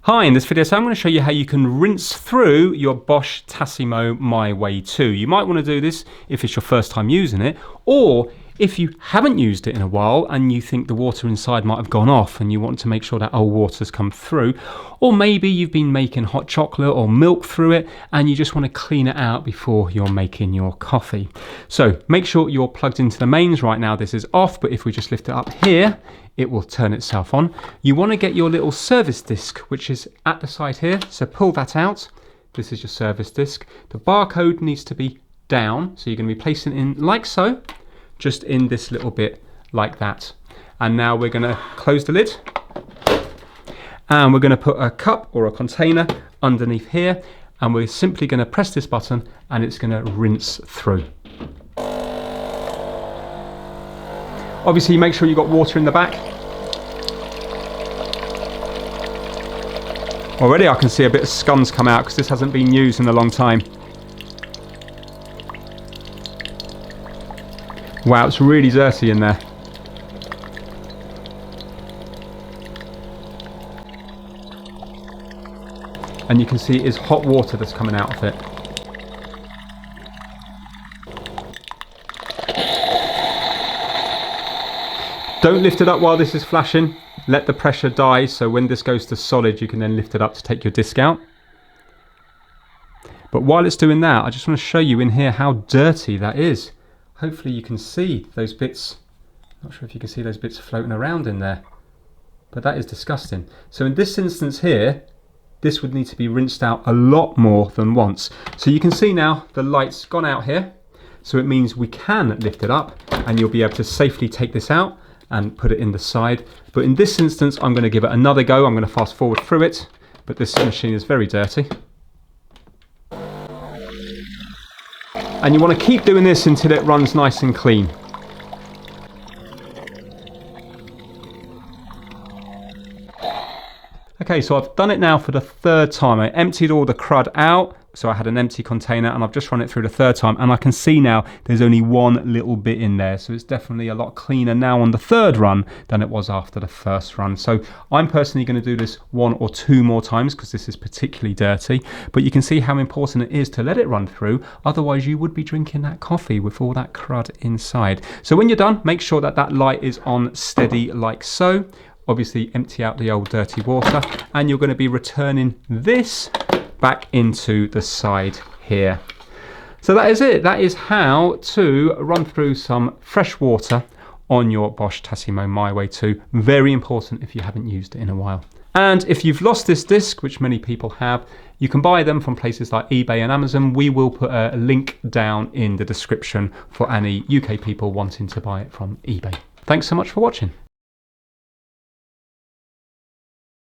Hi, in this video, so I'm going to show you how you can rinse through your Bosch Tassimo My Way 2. You might want to do this if it's your first time using it, or if you haven't used it in a while and you think the water inside might have gone off and you want to make sure that old water's come through, or maybe you've been making hot chocolate or milk through it and you just want to clean it out before you're making your coffee. So make sure you're plugged into the mains. Right now this is off, but if we just lift it up here, it will turn itself on. You want to get your little service disc, which is at the side here. So pull that out. This is your service disc. The barcode needs to be down. So you're going to be placing it in like so, just in this little bit like that. And now we're going to close the lid. And we're going to put a cup or a container underneath here. And we're simply going to press this button and it's going to rinse through. Obviously, make sure you've got water in the back. Already I can see a bit of scums come out because this hasn't been used in a long time. Wow, it's really dirty in there. And you can see it's hot water that's coming out of it. Don't lift it up while this is flashing. Let the pressure die, so when this goes to solid, you can then lift it up to take your disc out. But while it's doing that, I just want to show you in here how dirty that is. Hopefully you can see those bits. Not sure if you can see those bits floating around in there, but that is disgusting. So in this instance here, this would need to be rinsed out a lot more than once. So you can see now the light's gone out here. So it means we can lift it up and you'll be able to safely take this out and put it in the side. But in this instance, I'm going to give it another go. I'm going to fast forward through it, but this machine is very dirty. And you want to keep doing this until it runs nice and clean. Okay, so I've done it now for the third time. I emptied all the crud out, so I had an empty container, and I've just run it through the third time, and I can see now there's only one little bit in there, so it's definitely a lot cleaner now on the third run than it was after the first run. So I'm personally going to do this 1 or 2 more times because this is particularly dirty, but you can see how important it is to let it run through, otherwise you would be drinking that coffee with all that crud inside. So when you're done, make sure that that light is on steady like so. Obviously empty out the old dirty water, and you're going to be returning this back into the side here. So that is it. That is how to run through some fresh water on your Bosch Tassimo My Way 2. Very important if you haven't used it in a while. And if you've lost this disc, which many people have, you can buy them from places like eBay and Amazon. We will put a link down in the description for any UK people wanting to buy it from eBay. Thanks so much for watching.